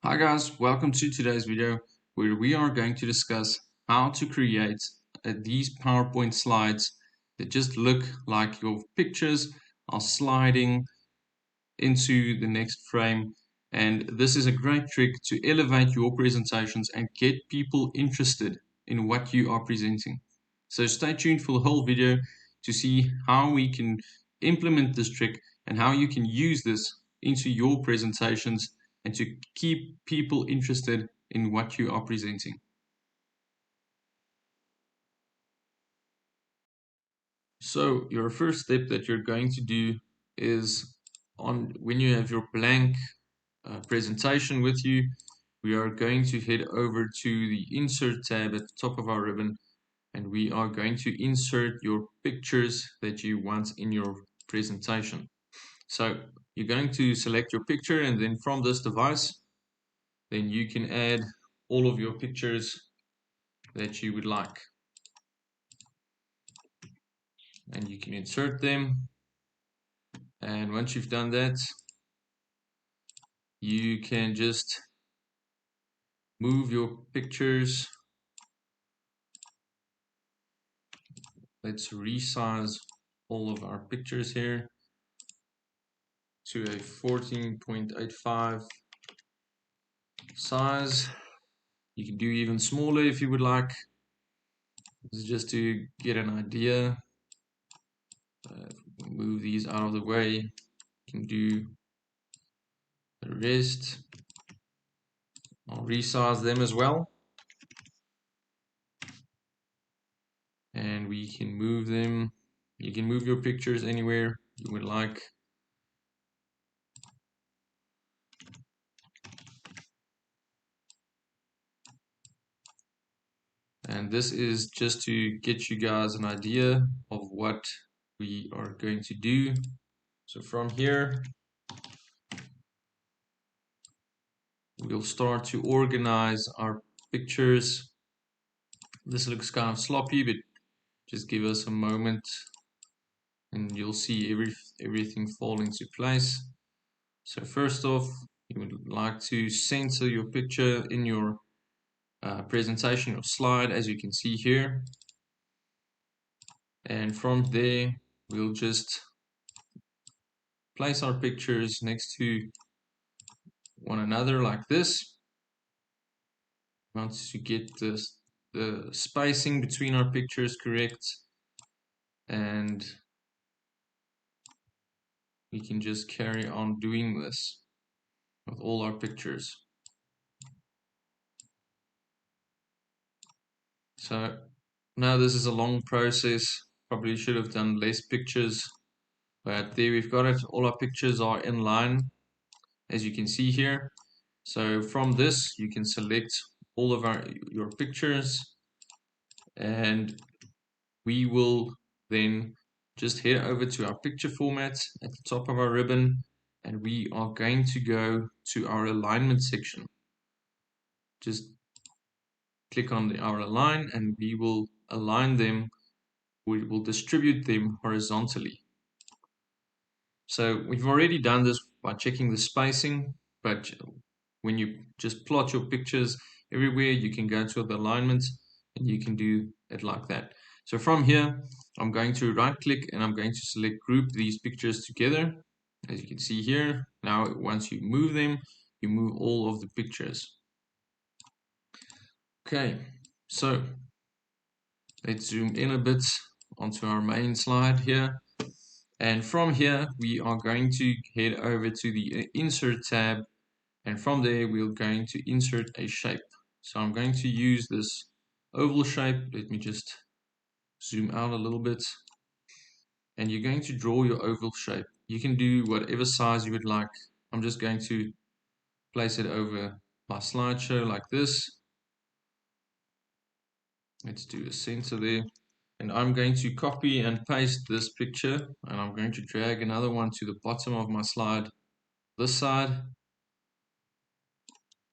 Hi guys, welcome to today's video where we are going to discuss how to create these PowerPoint slides that just look like your pictures are sliding into the next frame. And this is a great trick to elevate your presentations and get people interested in what you are presenting. So stay tuned for the whole video to see how we can implement this trick and how you can use this into your presentations and to keep people interested in what you are presenting. So your first step that you're going to do is when you have your blank presentation with you, we are going to head over to the Insert tab at the top of our ribbon, and we are going to insert your pictures that you want in your presentation. So you're going to select your picture, and then from this device, then you can add all of your pictures that you would like. And you can insert them. And once you've done that, you can just move your pictures. Let's resize all of our pictures here to a 14.85 size. You can do even smaller if you would like. This is just to get an idea. Move these out of the way. You can do the rest. I'll resize them as well. And we can move them. You can move your pictures anywhere you would like. And this is just to get you guys an idea of what we are going to do. So from here, we'll start to organize our pictures. This looks kind of sloppy, but just give us a moment and you'll see everything fall into place. So first off, you would like to center your picture in your presentation or slide, as you can see here. And from there, we'll just place our pictures next to one another like this. Once you get the spacing between our pictures correct, and we can just carry on doing this with all our pictures. So now this is a long process, probably should have done less pictures, but there we've got it. All our pictures are in line, as you can see here. So from this you can select all of your pictures, and we will then just head over to our picture format at the top of our ribbon, and we are going to go to our alignment section. Just click on our align, and we will align them. We will distribute them horizontally. So we've already done this by checking the spacing, but when you just plot your pictures everywhere, you can go to the alignment and you can do it like that. So from here, I'm going to right click and I'm going to select group these pictures together. As you can see here, now once you move them, you move all of the pictures. Okay, so let's zoom in a bit onto our main slide here. And from here, we are going to head over to the Insert tab. And from there, we're going to insert a shape. So I'm going to use this oval shape. Let me just zoom out a little bit. And you're going to draw your oval shape. You can do whatever size you would like. I'm just going to place it over my slideshow like this. Let's do a center there. And I'm going to copy and paste this picture, and I'm going to drag another one to the bottom of my slide, this side,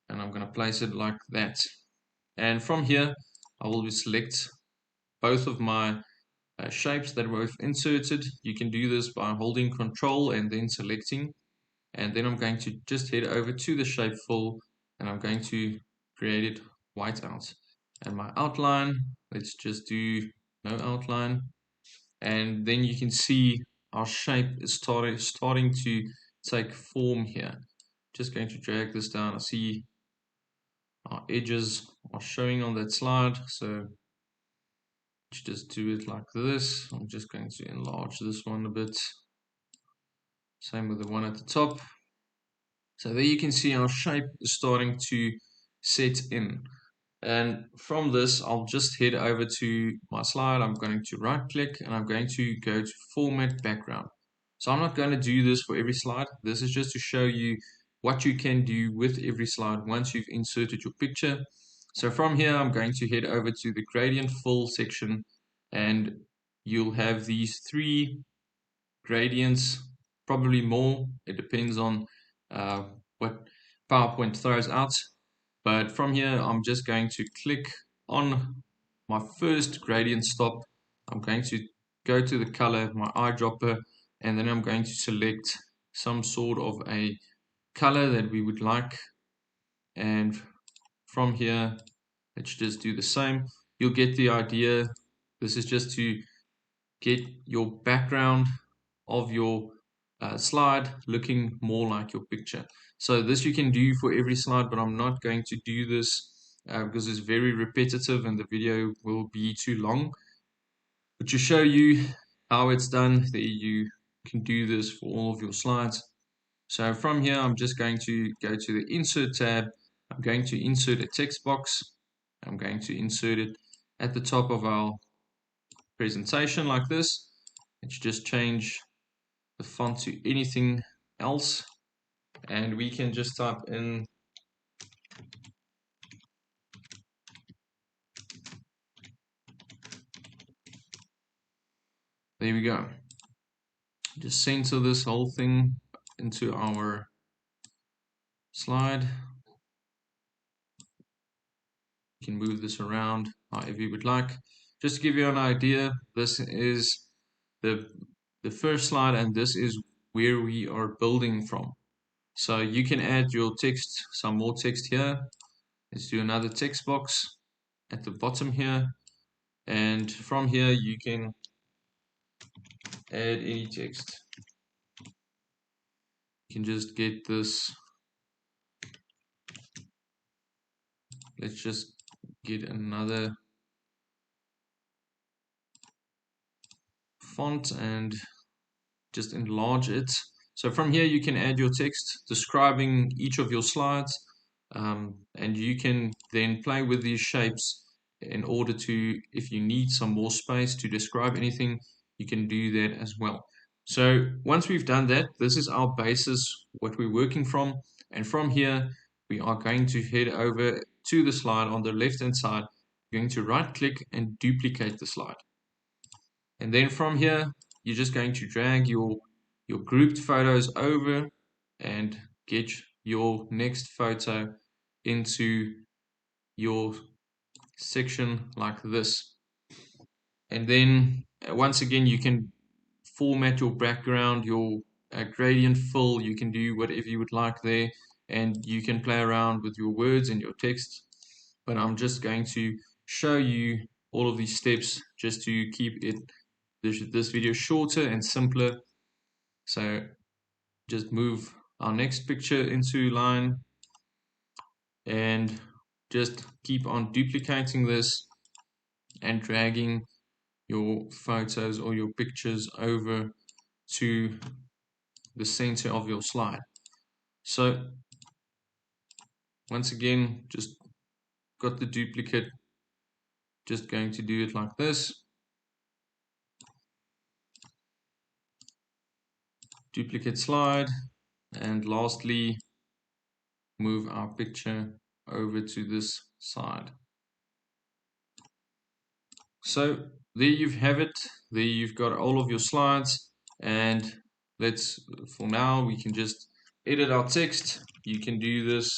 and I'm going to place it like that. And from here, I will select both of my shapes that were inserted. You can do this by holding Control and then selecting. And then I'm going to just head over to the shape fill and I'm going to create it white out. And my outline, let's just do no outline. And then you can see our shape is starting to take form here. Just going to drag this down. I see our edges are showing on that slide, so just do it like this. I'm just going to enlarge this one a bit. Same with the one at the top. So there you can see our shape is starting to set in. And from this, I'll just head over to my slide. I'm going to right click and I'm going to go to format background. So I'm not going to do this for every slide. This is just to show you what you can do with every slide once you've inserted your picture. So from here, I'm going to head over to the gradient fill section, and you'll have these 3 gradients, probably more. It depends on what PowerPoint throws out. But from here, I'm just going to click on my first gradient stop. I'm going to go to the color, my eyedropper, and then I'm going to select some sort of a color that we would like. And from here, let's just do the same. You'll get the idea. This is just to get your background of your slide looking more like your picture. So this you can do for every slide, but I'm not going to do this because it's very repetitive and the video will be too long. But to show you how it's done, there you can do this for all of your slides. So from here, I'm just going to go to the Insert tab. I'm going to insert a text box. I'm going to insert it at the top of our presentation like this. Let's just change the font to anything else, and we can just type in there we go. Just center this whole thing into our slide. You can move this around however you would like. Just to give you an idea, this is the first slide, and this is where we are building from. So you can add your text, some more text here. Let's do another text box at the bottom here, and from here you can add any text. You can just get this. Let's just get another font and just enlarge it. So from here you can add your text describing each of your slides, and you can then play with these shapes in order to, if you need some more space to describe anything, you can do that as well. So once we've done that, this is our basis, what we're working from, and from here we are going to head over to the slide on the left hand side. We're going to right click and duplicate the slide. And then from here, you're just going to drag your grouped photos over and get your next photo into your section like this. And then once again, you can format your background, your gradient fill. You can do whatever you would like there, and you can play around with your words and your text. But I'm just going to show you all of these steps just to keep this video shorter and simpler. So just move our next picture into line and just keep on duplicating this and dragging your photos or your pictures over to the center of your slide. So once again, just got the duplicate, just going to do it like this. Duplicate slide, and lastly move our picture over to this side. So there you have it. There you've got all of your slides, and for now we can just edit our text. You can do this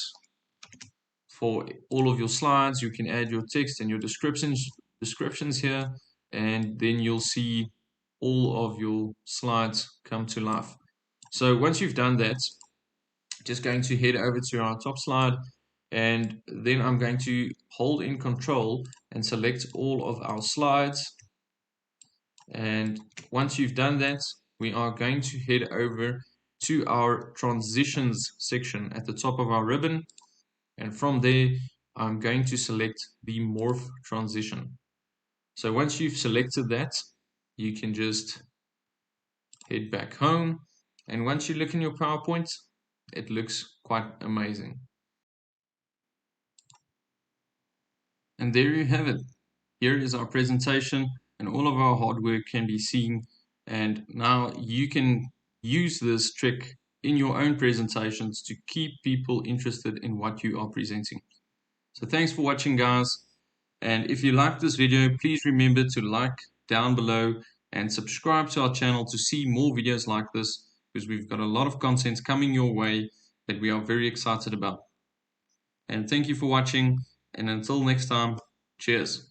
for all of your slides. You can add your text and your descriptions here, and then you'll see all of your slides come to life. So once you've done that, just going to head over to our top slide. And then I'm going to hold in control and select all of our slides. And once you've done that, we are going to head over to our transitions section at the top of our ribbon. And from there, I'm going to select the morph transition. So once you've selected that, you can just head back home. And once you look in your PowerPoint, it looks quite amazing. And there you have it. Here is our presentation, and all of our hard work can be seen. And now you can use this trick in your own presentations to keep people interested in what you are presenting. So thanks for watching, guys. And if you liked this video, please remember to like down below and subscribe to our channel to see more videos like this, because we've got a lot of content coming your way that we are very excited about. And thank you for watching, and until next time, cheers.